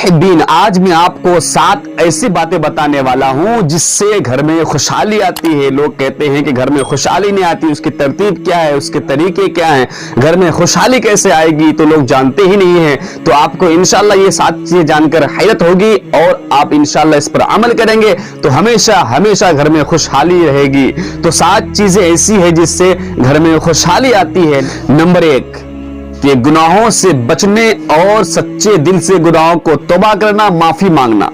मुहिब्बीन, आज मैं आपको 7 ऐसी बातें बताने वाला हूं जिससे घर में खुशहाली आती है। लोग कहते हैं कि घर में खुशहाली नहीं आती, उसकी तरतीब क्या है, उसके तरीके क्या हैं, घर में खुशहाली कैसे आएगी, तो लोग जानते ही नहीं हैं। तो आपको इंशाल्लाह ये 7 चीजें जानकर हैरत होगी और आप इंशाल्लाह इस पर अमल करेंगे तो हमेशा हमेशा घर में खुशहाली रहेगी। तो 7 चीजें ऐसी है जिससे घर में खुशहाली आती है। नंबर 1 कि गुनाहों से बचने और सच्चे दिल से गुनाहों को तौबा करना, माफी मांगना।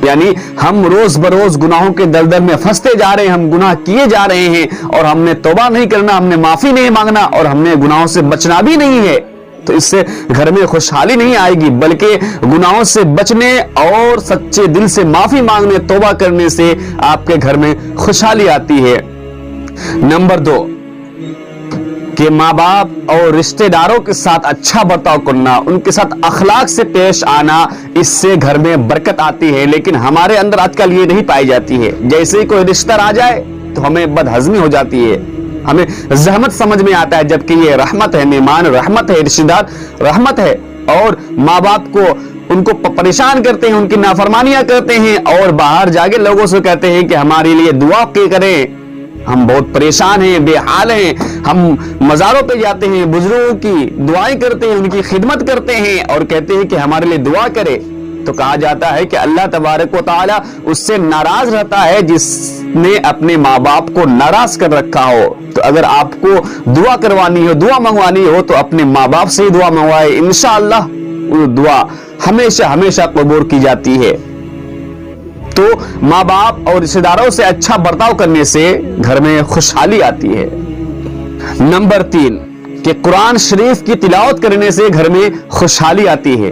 यानी हम रोज बरोज गुनाहों के दलदल में फंसते जा रहे हैं, हम गुनाह किए जा रहे हैं और हमने तौबा नहीं करना, हमने माफी नहीं मांगना और हमने गुनाहों से बचना भी नहीं है। तो इससे घर में खुशहाली नहीं आएगी, बल्कि गुनाहों से बचने और सच्चे दिल से माफी मांगने, तौबा करने से आपके घर में खुशहाली आती है। नंबर 2 कि माँ बाप और रिश्तेदारों के साथ अच्छा बर्ताव करना, उनके साथ अखलाक से पेश आना, इससे घर में बरकत आती है। लेकिन हमारे अंदर आजकल ये नहीं पाई जाती है। जैसे ही कोई रिश्ता आ जाए तो हमें बदहजमी हो जाती है, हमें जहमत समझ में आता है, जबकि ये रहमत है। मेहमान रहमत है, रिश्तेदार रहमत है। और माँ बाप को उनको परेशान करते हैं, उनकी नाफरमानियां करते हैं और बाहर जाके लोगों से कहते हैं कि हमारे लिए दुआ करें, हम बहुत परेशान हैं, बेहाल हैं। हम मज़ारों पे जाते हैं, बुजुर्गों की दुआएं करते हैं, उनकी खिदमत करते हैं और कहते हैं कि हमारे लिए दुआ करे। तो कहा जाता है कि अल्लाह तबारक व तआला उससे नाराज रहता है जिसने अपने माँ बाप को नाराज कर रखा हो। तो अगर आपको दुआ करवानी हो, दुआ मंगवानी हो, तो अपने माँ बाप से ही दुआ मंगवाए, इंशाअल्लाह वो दुआ हमेशा हमेशा कबूल की जाती है। तो माँ बाप और रिश्तेदारों से अच्छा बर्ताव करने से घर में खुशहाली आती है। नंबर 3 कि कुरान शरीफ की तिलावत करने से घर में खुशहाली आती है।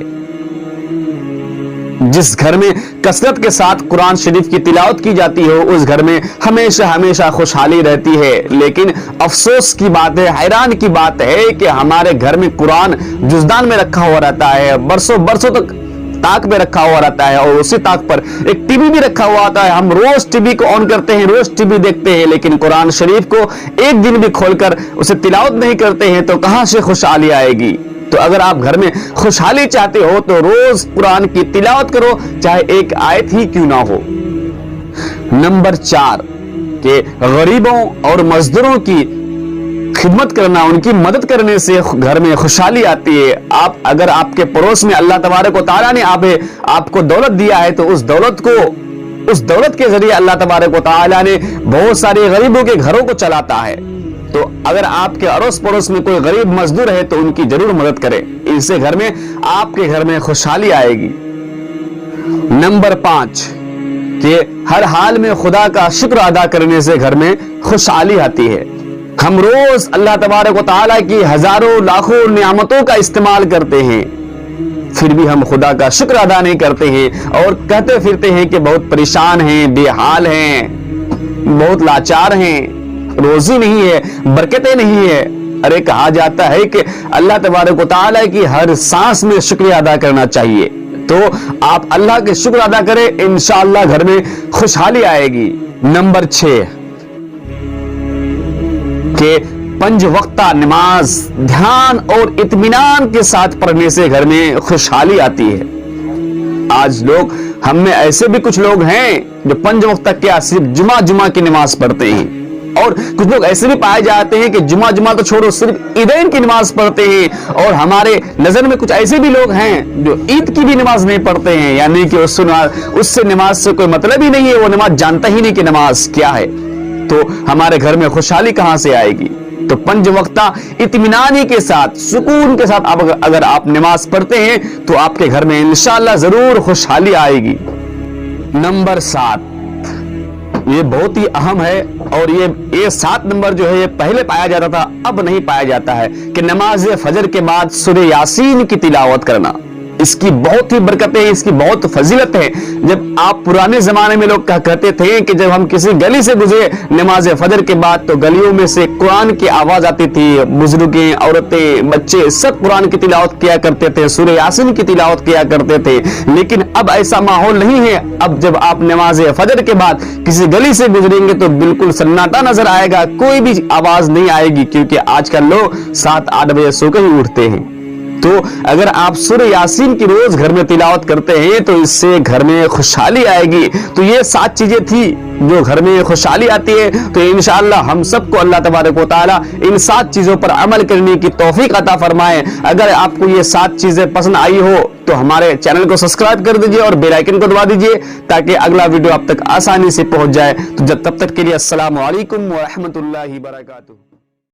जिस घर में कसरत के साथ कुरान शरीफ की तिलावत की जाती हो, उस घर में हमेशा हमेशा खुशहाली रहती है। लेकिन अफसोस की बात है, हैरान की बात है कि हमारे घर में कुरान जुज़दान में रखा हुआ रहता है, बरसों बरसों तक ताक में रखा हुआ रहता है और उसी ताक पर एक टीवी भी रखा हुआ आता है। हम रोज टीवी को ऑन करते हैं, रोज टीवी देखते हैं, लेकिन कुरान शरीफ को एक दिन भी खोलकर उसे तिलावत नहीं करते हैं, तो कहां से खुशहाली आएगी। तो अगर आप घर में खुशहाली चाहते हो तो रोज कुरान की तिलावत करो, चाहे एक आयत ही क्यों ना हो। नंबर 4 कि गरीबों और मजदूरों की खिदमत करना, उनकी मदद करने से घर में खुशहाली आती है। आप अगर आपके पड़ोस में अल्लाह तबारक व तआला ने आपको दौलत दिया है तो उस दौलत के जरिए अल्लाह तबारक व तआला ने बहुत सारे गरीबों के घरों को चलाता है। तो अगर आपके अड़ोस पड़ोस में कोई गरीब मजदूर है तो उनकी जरूर मदद करें, इससे घर में आपके घर में खुशहाली आएगी। नंबर 5 कि हर हाल में खुदा का शुक्र अदा करने से घर में खुशहाली आती है। हम रोज अल्लाह तबारक व तआला की हजारों लाखों नियामतों का इस्तेमाल करते हैं, फिर भी हम खुदा का शुक्र अदा नहीं करते हैं और कहते फिरते हैं कि बहुत परेशान हैं, बेहाल हैं, बहुत लाचार हैं, रोजी नहीं है, बरकतें नहीं है। अरे कहा जाता है कि अल्लाह तबारक व तआला की हर सांस में शुक्रिया अदा करना चाहिए। तो आप अल्लाह के शुक्र अदा करें, इंशाअल्लाह घर में खुशहाली आएगी। नंबर 6 कि 5 वक्ता नमाज ध्यान और इत्मीनान के साथ पढ़ने से घर में खुशहाली आती है। आज लोग, हम में ऐसे भी कुछ लोग हैं जो 5 वक्त तक क्या सिर्फ जुमा की नमाज पढ़ते हैं, और कुछ लोग ऐसे भी पाए जाते हैं कि जुमा तो छोड़ो, सिर्फ ईदैन की नमाज पढ़ते हैं। और हमारे नजर में कुछ ऐसे भी लोग हैं जो ईद की भी नमाज नहीं पढ़ते हैं, यानी कि उससे नमाज से कोई मतलब ही नहीं है, वो नमाज जानता ही नहीं कि नमाज क्या है। तो हमारे घर में खुशहाली कहां से आएगी। तो 5 वक्ता इत्मीनानी के साथ, सुकून के साथ अगर आप नमाज पढ़ते हैं तो आपके घर में इंशाअल्लाह जरूर खुशहाली आएगी। नंबर 7 ये बहुत ही अहम है और ये 7 नंबर जो है ये पहले पाया जाता था, अब नहीं पाया जाता है, कि नमाज फजर के बाद सूरह यासीन की तिलावत करना। इसकी बहुत ही बरकतें हैं, इसकी बहुत फजीलत है। जब आप पुराने जमाने में लोग कहते थे कि जब हम किसी गली से गुजरे नमाज फजर के बाद तो गलियों में से कुरान की आवाज आती थी, बुजुर्गें, औरतें, बच्चे सब कुरान की तिलावत किया करते थे, सूरह यासीन की तिलावत किया करते थे। लेकिन अब ऐसा माहौल नहीं है। अब जब आप नमाज फजर के बाद किसी गली से गुजरेंगे तो बिल्कुल सन्नाटा नजर आएगा, कोई भी आवाज नहीं आएगी, क्योंकि आजकल लोग 7-8 बजे सो कर ही उठते हैं। تو اگر آپ سورہ یاسین کی روز گھر میں تلاوت کرتے ہیں تو اس سے گھر میں خوشحالی آئے گی. تو یہ 7 چیزیں تھی جو گھر میں خوشحالی آتی ہے. تو انشاءاللہ ہم سب کو اللہ تبارک و تعالی ان 7 چیزوں پر عمل کرنے کی توفیق عطا فرمائے. اگر آپ کو یہ 7 چیزیں پسند آئی ہو تو ہمارے چینل کو سبسکرائب کر دیجئے اور بیل آئیکن کو دبا دیجئے تاکہ اگلا ویڈیو آپ تک آسانی سے پہنچ جائے. تو تب تک کے لیے السلام علیکم ورحمۃ اللہ وبرکاتہ.